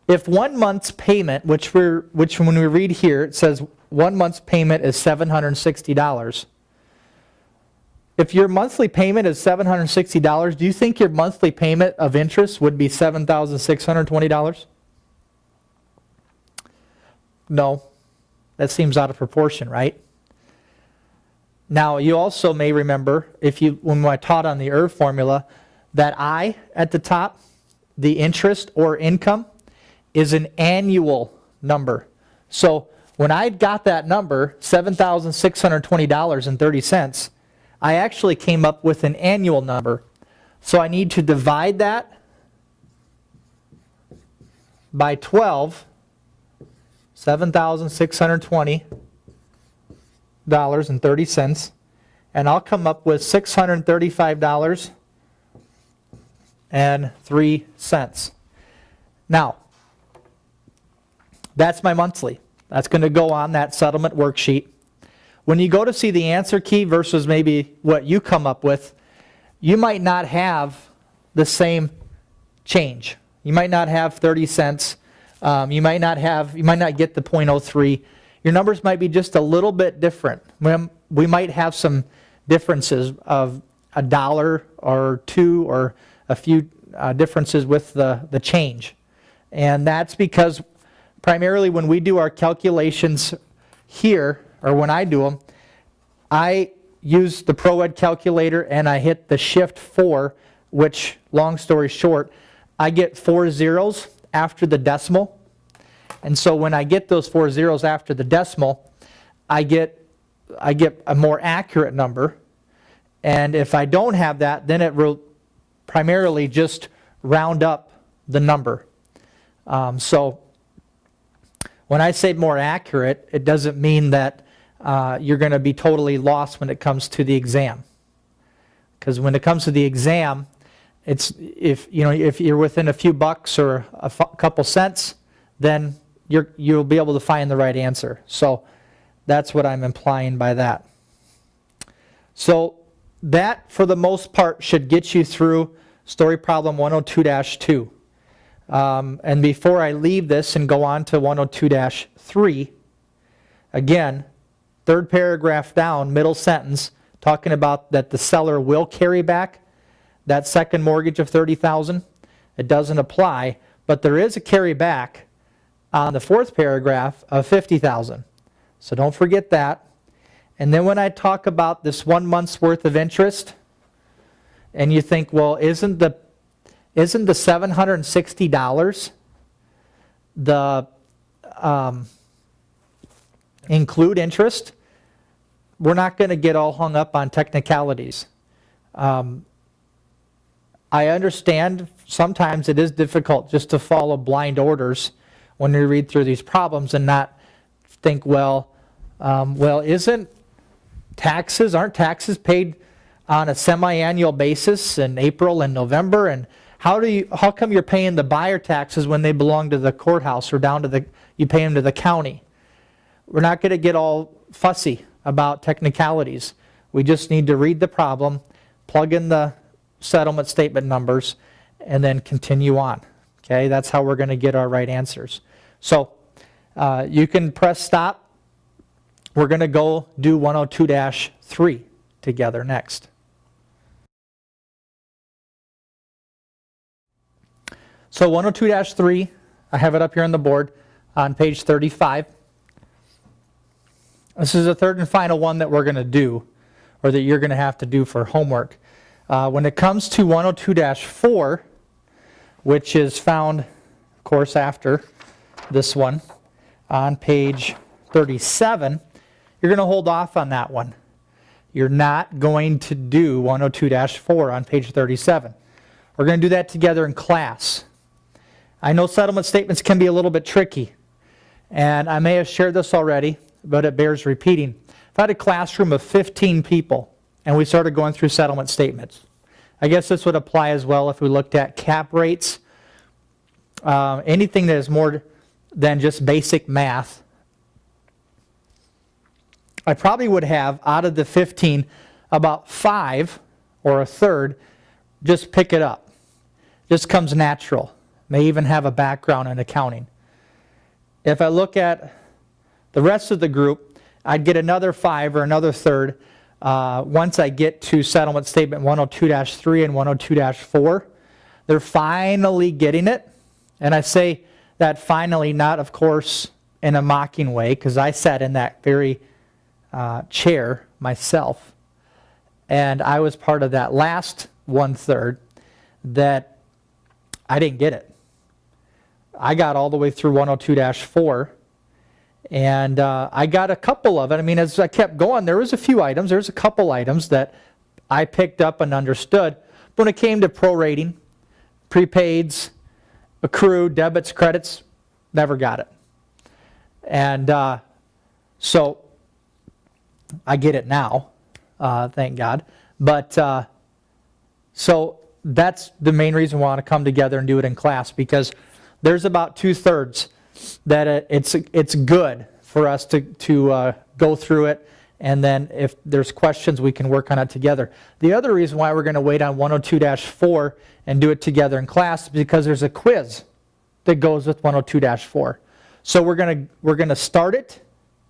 If 1 month's payment, which when we read here, it says 1 month's payment is $760. If your monthly payment is $760, do you think your monthly payment of interest would be $7,620? No. That seems out of proportion, right? Now, you also may remember, when I taught on the IRV formula, that I at the top, the interest or income, is an annual number. So when I got that number, $7,620.30, I actually came up with an annual number. So I need to divide that by 12, $7,620.30, and I'll come up with $635.03. Now, that's my monthly. That's going to go on that settlement worksheet. When you go to see the answer key versus maybe what you come up with, you might not have the same change. You might not have 30 cents. You might not get the 0.03. Your numbers might be just a little bit different. We might have some differences of $1 or $2 or a few differences with the change. And that's because primarily when we do our calculations here, or when I do them, I use the ProEd calculator and I hit the Shift 4, which, long story short, I get 4 zeros after the decimal. And so when I get those 4 zeros after the decimal, I get a more accurate number. And if I don't have that, then it will primarily just round up the number. So when I say more accurate, it doesn't mean that you're going to be totally lost when it comes to the exam. Because when it comes to the exam, if you're within a few bucks or a couple cents, then you'll be able to find the right answer. So that's what I'm implying by that. So that, for the most part, should get you through story problem 102-2. And before I leave this and go on to 102-3, again, third paragraph down, middle sentence, talking about that the seller will carry back that second mortgage of $30,000. It doesn't apply, but there is a carry back on the fourth paragraph of $50,000. So don't forget that. And then when I talk about this 1 month's worth of interest, and you think, well, isn't the $760 the include interest? We're not going to get all hung up on technicalities. I understand sometimes it is difficult just to follow blind orders when you read through these problems and not think, well, aren't taxes paid on a semi-annual basis in April and November? And how come you're paying the buyer taxes when they belong to the courthouse or you pay them to the county? We're not going to get all fussy about technicalities. We just need to read the problem, plug in the settlement statement numbers, and then continue on. Okay, that's how we're going to get our right answers. So you can press stop. We're going to go do 102-3 together next. So 102-3, I have it up here on the board on page 35. This is the third and final one that we're going to do, or that you're going to have to do for homework. When it comes to 102-4, which is found, of course, after this one on page 37, you're going to hold off on that one. You're not going to do 102-4 on page 37. We're going to do that together in class. I know settlement statements can be a little bit tricky, and I may have shared this already, but it bears repeating. If I had a classroom of 15 people and we started going through settlement statements, I guess this would apply as well if we looked at cap rates, anything that is more than just basic math. I probably would have, out of the 15, about 5 or a third just pick it up. Just comes natural. May even have a background in accounting. If I look at the rest of the group, I'd get another 5 or another third once I get to settlement statement 102-3 and 102-4. They're finally getting it. And I say that finally, not, of course, in a mocking way, because I sat in that very chair myself. And I was part of that last 1/3 that I didn't get it. I got all the way through 102-4. And I got a couple of it. I mean, as I kept going, there was a few items. There's a couple items that I picked up and understood. But when it came to prorating, prepaids, accrued, debits, credits, never got it. And so I get it now, thank God. But so that's the main reason we want to come together and do it in class, because there's about 2/3 that it's good for us to go through it, and then if there's questions, we can work on it together. The other reason why we're going to wait on 102-4 and do it together in class is because there's a quiz that goes with 102-4. So we're going to start it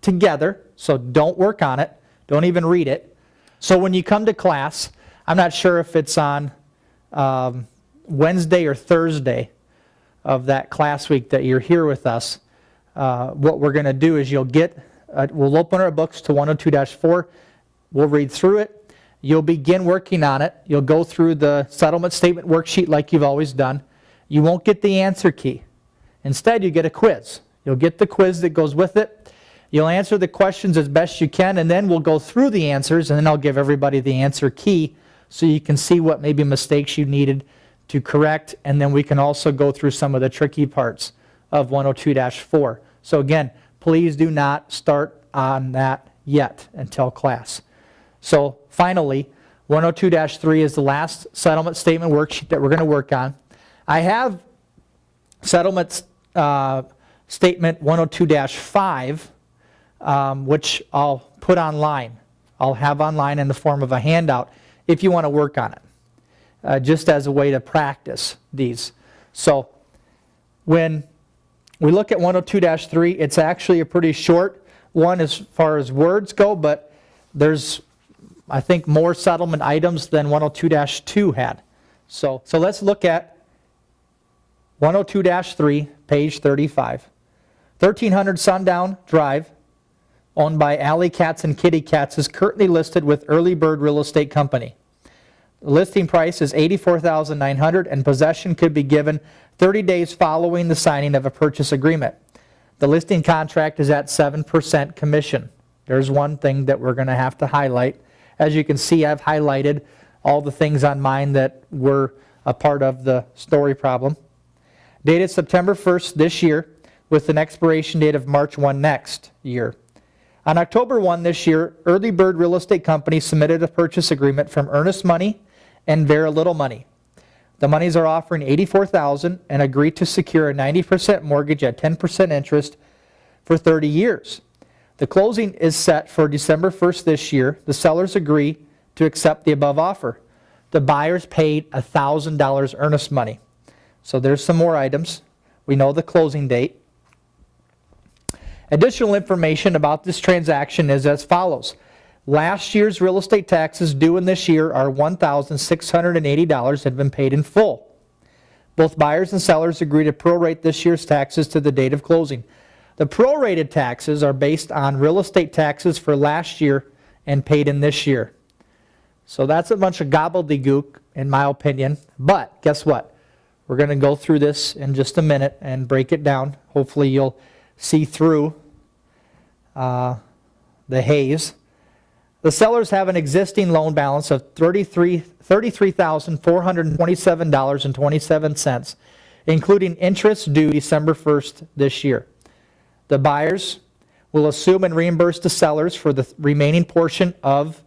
together, so don't work on it, don't even read it. So when you come to class, I'm not sure if it's on Wednesday or Thursday of that class week that you're here with us. What we're going to do is we'll open our books to 102-4. We'll read through it. You'll begin working on it. You'll go through the settlement statement worksheet like you've always done. You won't get the answer key. Instead, you get a quiz. You'll get the quiz that goes with it. You'll answer the questions as best you can, and then we'll go through the answers, and then I'll give everybody the answer key so you can see what maybe mistakes you needed to correct, and then we can also go through some of the tricky parts of 102-4. So again, please do not start on that yet until class. So finally, 102-3 is the last settlement statement worksheet that we're going to work on. I have settlement statement 102-5, which I'll put online. I'll have online in the form of a handout if you want to work on it. Just as a way to practice these. So when we look at 102-3, it's actually a pretty short one as far as words go, but there's, I think, more settlement items than 102-2 had. So let's look at 102-3, page 35. 1300 Sundown Drive, owned by Alley Cats and Kitty Cats, is currently listed with Early Bird Real Estate Company. The listing price is $84,900 and possession could be given 30 days following the signing of a purchase agreement. The listing contract is at 7% commission. There's one thing that we're going to have to highlight. As you can see, I've highlighted all the things on mine that were a part of the story problem. Dated September 1st this year with an expiration date of March 1 next year. On October 1 this year, Early Bird Real Estate Company submitted a purchase agreement from Earnest Money and Vera Little Money. The monies are offering $84,000 and agree to secure a 90% mortgage at 10% interest for 30 years. The closing is set for December 1st this year. The sellers agree to accept the above offer. The buyers paid $1,000 earnest money. So there's some more items. We know the closing date. Additional information about this transaction is as follows. Last year's real estate taxes due in this year are $1,680 have been paid in full. Both buyers and sellers agree to prorate this year's taxes to the date of closing. The prorated taxes are based on real estate taxes for last year and paid in this year. So that's a bunch of gobbledygook in my opinion, but guess what? We're going to go through this in just a minute and break it down. Hopefully you'll see through the haze. The sellers have an existing loan balance of $33,427.27, including interest due December 1st this year. The buyers will assume and reimburse the sellers for the remaining portion of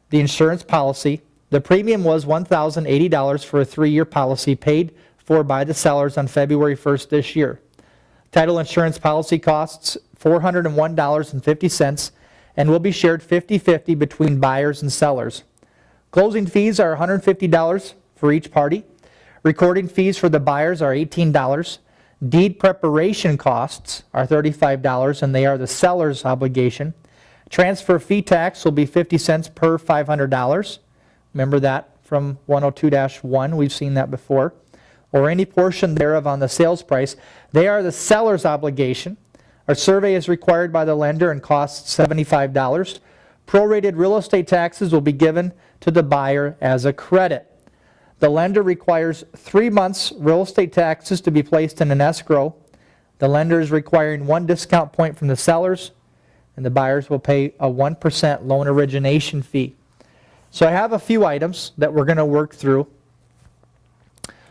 the insurance policy. The premium was $1,080 for a 3-year policy paid for by the sellers on February 1st this year. Title insurance policy costs $401.50 and will be shared 50-50 between buyers and sellers. Closing fees are $150 for each party. Recording fees for the buyers are $18. Deed preparation costs are $35 and they are the seller's obligation. Transfer fee tax will be 50 cents per $500. Remember that from 102-1, we've seen that before. Or any portion thereof on the sales price. They are the seller's obligation. A survey is required by the lender and costs $75. Prorated real estate taxes will be given to the buyer as a credit. The lender requires 3 months real estate taxes to be placed in an escrow. The lender is requiring 1 discount point from the sellers, and the buyers will pay a 1% loan origination fee. So I have a few items that we're going to work through.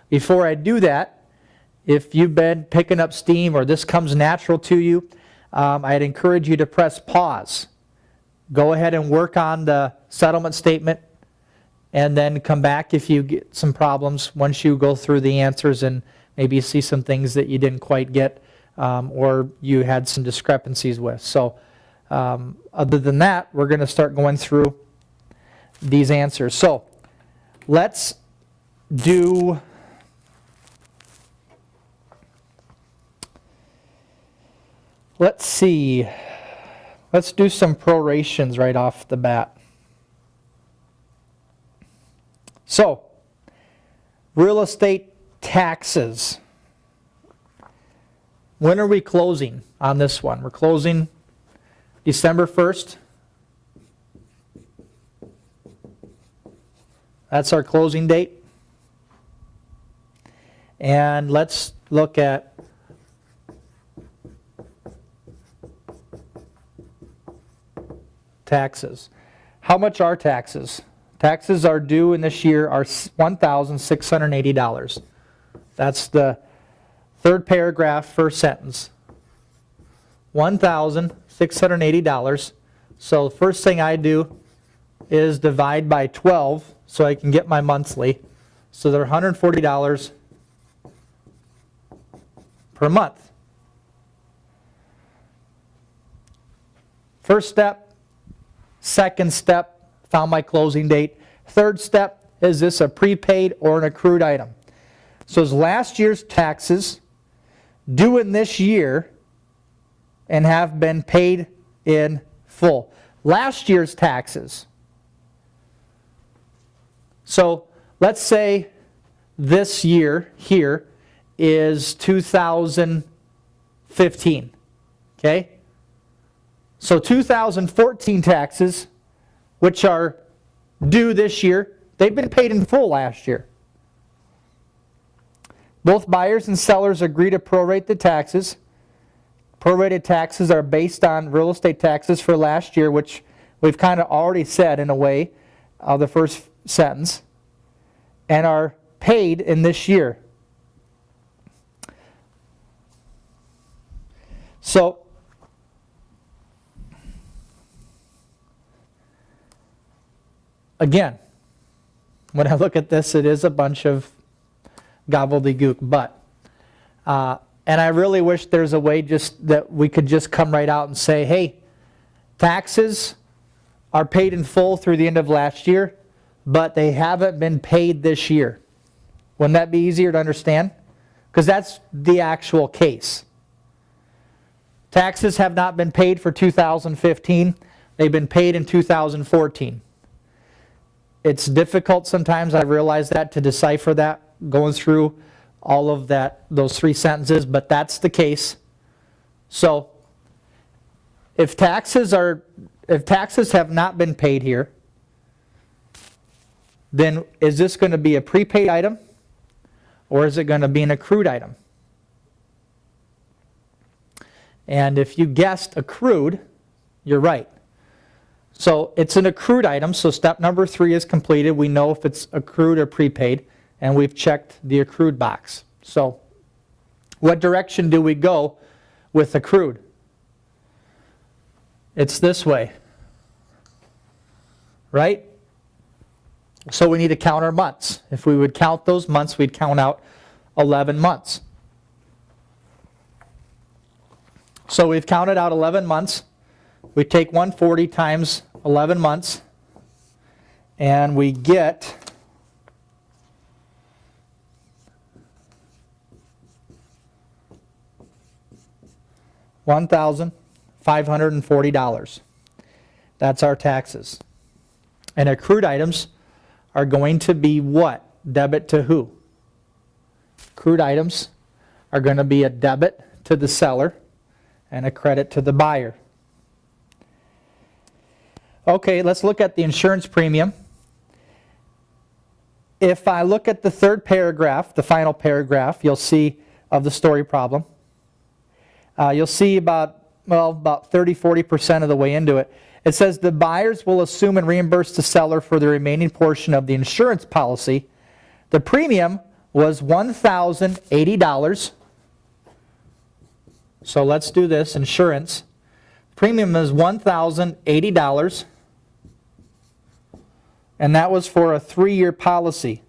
Before I do that, if you've been picking up steam or this comes natural to you, I'd encourage you to press pause. Go ahead and work on the settlement statement and then come back if you get some problems once you go through the answers and maybe see some things that you didn't quite get or you had some discrepancies with. So other than that, we're going to start going through these answers. So let's do... Let's see. Let's do some prorations right off the bat. So, real estate taxes. When are we closing on this one? We're closing December 1st. That's our closing date. And let's look at taxes. How much are taxes? Taxes are due in this year are $1,680. That's the third paragraph, first sentence. $1,680. So the first thing I do is divide by 12 so I can get my monthly. So they're $140 per month. First step. Second step, found my closing date. Third step, is this a prepaid or an accrued item? So is last year's taxes due in this year and have been paid in full? Last year's taxes. So let's say this year here is $2,500. 2015. Okay? So 2014 taxes, which are due this year, they've been paid in full last year. Both buyers and sellers agree to prorate the taxes. Prorated taxes are based on real estate taxes for last year, which we've kind of already said in a way, the first sentence, and are paid in this year. So, again, when I look at this, it is a bunch of gobbledygook, but and I really wish there's a way just that we could just come right out and say, hey, taxes are paid in full through the end of last year, but they haven't been paid this year. Wouldn't that be easier to understand? Because that's the actual case. Taxes have not been paid for 2015. They've been paid in 2014. It's difficult sometimes, I realize that, to decipher that, going through all of that, those three sentences, but that's the case. So, if taxes have not been paid here, then is this going to be a prepaid item, or is it going to be an accrued item? And if you guessed accrued, you're right. So it's an accrued item, so step number 3 is completed. We know if it's accrued or prepaid, and we've checked the accrued box. So what direction do we go with accrued? It's this way, right? So we need to count our months. If we would count those months, we'd count out 11 months. So we've counted out 11 months. We take 140 times 11 months, and we get $1,540. That's our taxes. And accrued items are going to be what? Debit to who? Accrued items are going to be a debit to the seller and a credit to the buyer. Okay, let's look at the insurance premium. If I look at the third paragraph, the final paragraph, you'll see of the story problem. You'll see about 30-40% of the way into it. It says the buyers will assume and reimburse the seller for the remaining portion of the insurance policy. The premium was $1,080. So let's do this, insurance. Premium is $1,080. And that was for a 3-year policy.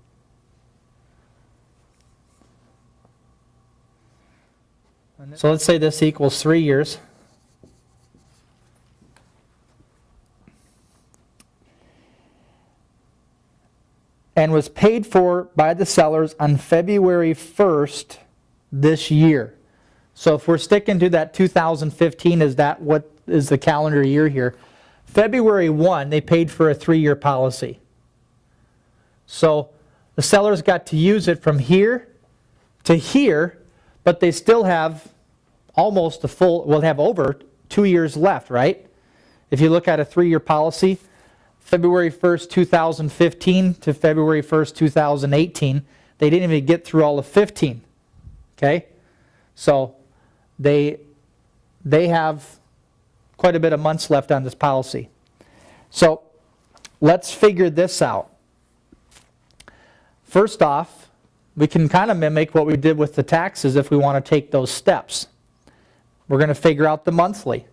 So let's say this equals 3 years. And was paid for by the sellers on February 1st this year. So if we're sticking to that 2015, is that what is the calendar year here? February 1, they paid for a 3-year policy. So the sellers got to use it from here to here, but they still have almost a full, well, have over 2 years left, right? If you look at a 3-year policy, February 1st, 2015 to February 1st, 2018, they didn't even get through all of 15, okay? So they have quite a bit of months left on this policy. So let's figure this out. First off, we can kind of mimic what we did with the taxes if we want to take those steps. We're going to figure out the monthly.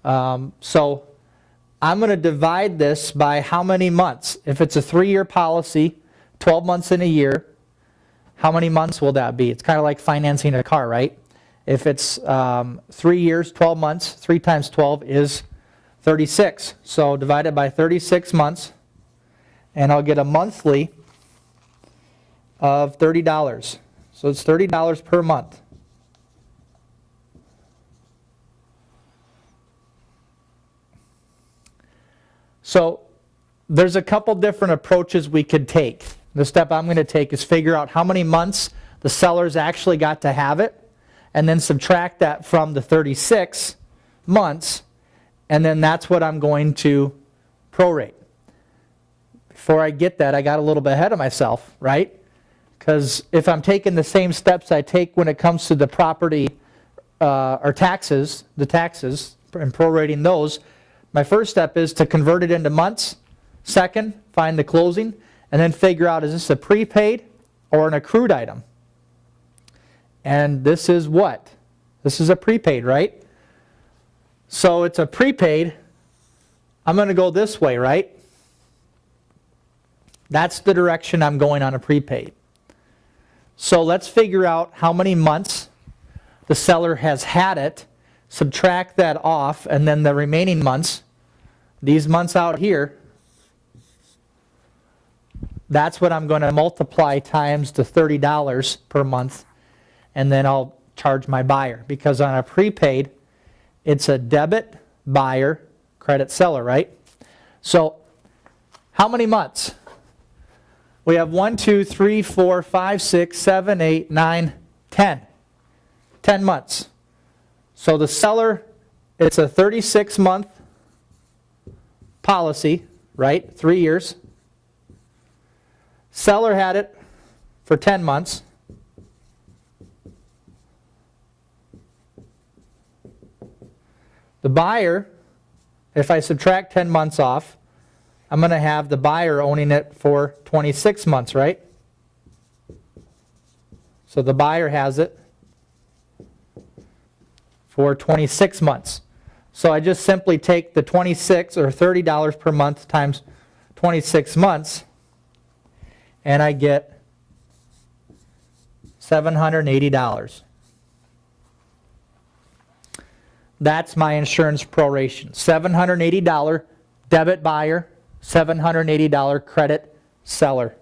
So I'm going to divide this by how many months. If it's a 3-year policy, 12 months in a year, how many months will that be? It's kind of like financing a car, right? If it's 3 years, 12 months, 3 times 12 is 36. So divide it by 36 months, and I'll get a monthly of $30. So it's $30 per month. So there's a couple different approaches we could take. The step I'm going to take is figure out how many months the sellers actually got to have it, and then subtract that from the 36 months, and then that's what I'm going to prorate. Before I get that, I got a little bit ahead of myself, right? Because if I'm taking the same steps I take when it comes to the property or taxes, the taxes, and prorating those, my first step is to convert it into months. Second, find the closing, and then figure out, is this a prepaid or an accrued item? And this is what? This is a prepaid, right? So it's a prepaid. I'm going to go this way, right? That's the direction I'm going on a prepaid. So let's figure out how many months the seller has had it, subtract that off, and then the remaining months, these months out here, that's what I'm going to multiply times the $30 per month, and then I'll charge my buyer. Because on a prepaid, it's a debit buyer, credit seller, right? So how many months? We have 1, 2, 3, 4, 5, 6, 7, 8, 9, 10. 10 months. So the seller, it's a 36-month policy, right? 3 years. Seller had it for 10 months. The buyer, if I subtract 10 months off, I'm going to have the buyer owning it for 26 months, right? So the buyer has it for 26 months. So I just simply take the 26 or $30 per month times 26 months, and I get $780. That's my insurance proration. $780 debit buyer, $780 credit seller.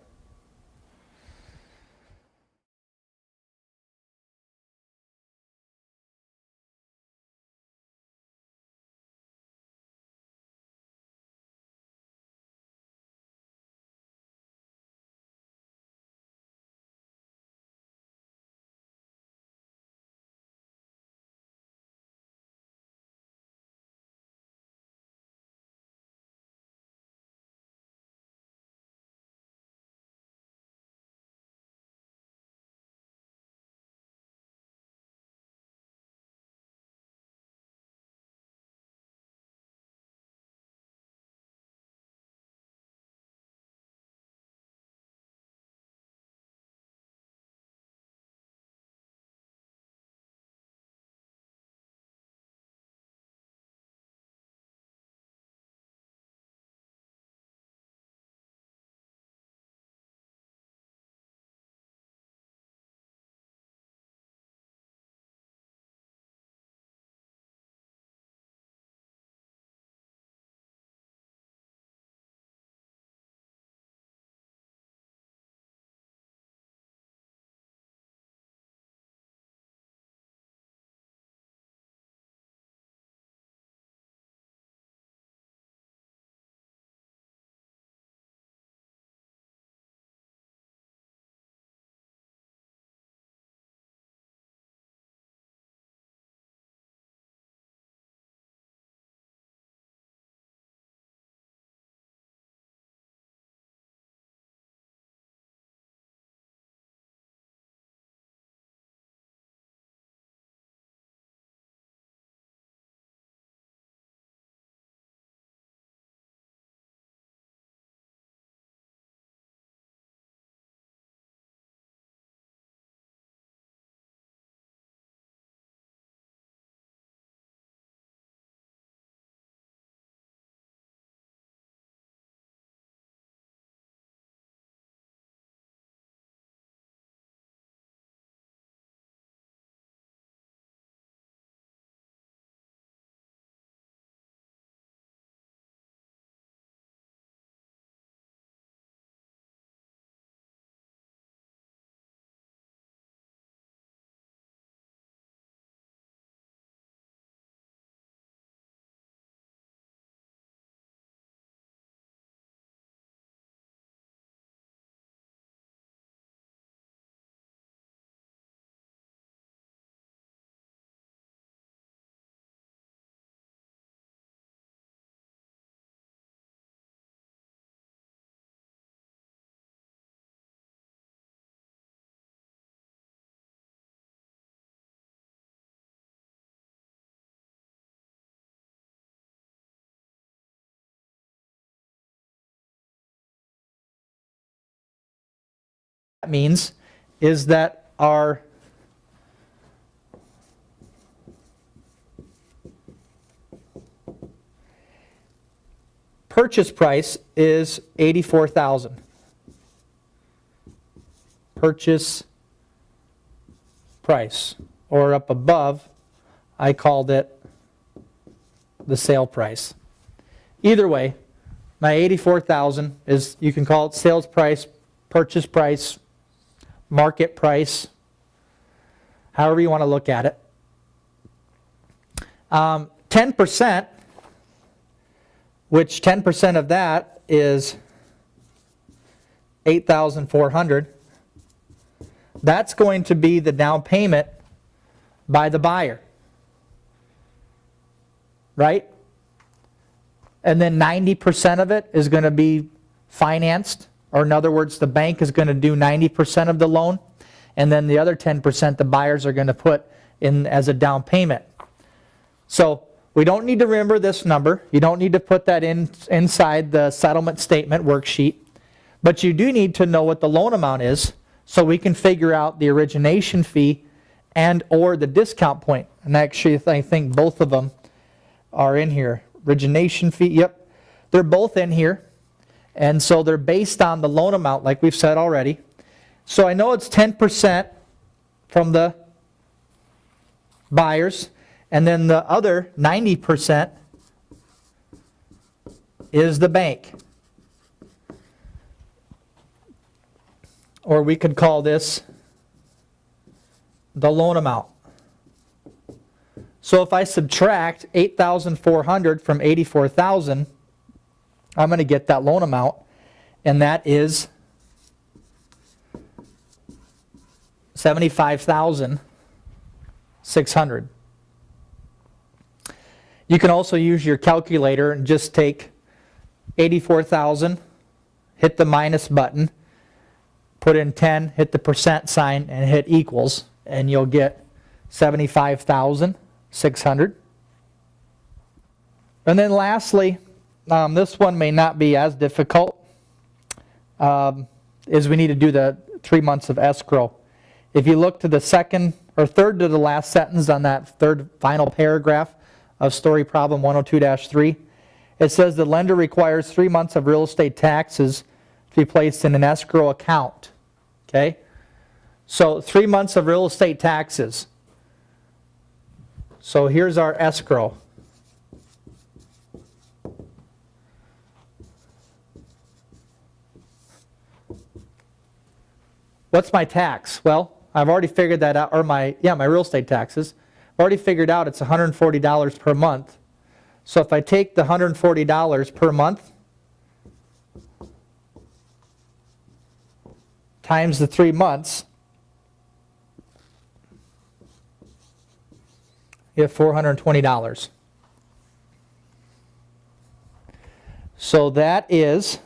that means is that our purchase price is $84,000. Purchase price, or up above, I called it the sale price. Either way, my $84,000 is, you can call it sales price, purchase price, market price, however you want to look at it. 10%, which 10% of that is $8,400. That's going to be the down payment by the buyer, right? And then 90% of it is going to be financed, or in other words, the bank is going to do 90% of the loan, and then the other 10% the buyers are going to put in as a down payment. So we don't need to remember this number. You don't need to put that inside the settlement statement worksheet, but you do need to know what the loan amount is so we can figure out the origination fee and or the discount point. And actually, I think both of them are in here. Origination fee, yep, they're both in here. And so they're based on the loan amount, like we've said already. So I know it's 10% from the buyers, and then the other 90% is the bank. Or we could call this the loan amount. So if I subtract 8,400 from 84,000, I'm going to get that loan amount, and that is $75,600. You can also use your calculator and just take 84,000, hit the minus button, put in 10, hit the percent sign, and hit equals, and you'll get 75,600. And then lastly, this one may not be as difficult, is we need to do the 3 months of escrow. If you look to the second or third to the last sentence on that third final paragraph of story problem 102-3, it says the lender requires 3 months of real estate taxes to be placed in an escrow account. Okay? So 3 months of real estate taxes. So here's our escrow. What's my tax? Well, I've already figured that out, or my real estate taxes. I've already figured out it's $140 per month. So if I take the $140 per month times the 3 months, you have $420. So that is,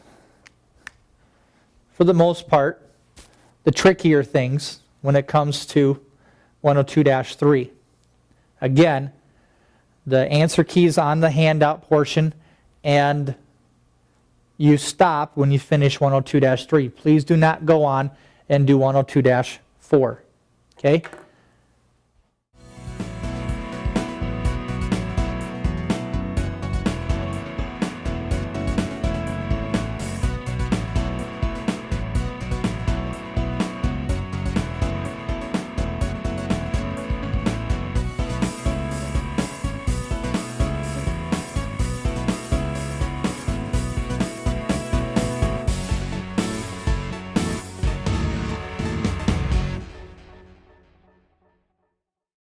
for the most part, the trickier things when it comes to 102-3. Again, the answer keys on the handout portion, and you stop when you finish 102-3. Please do not go on and do 102-4. Okay?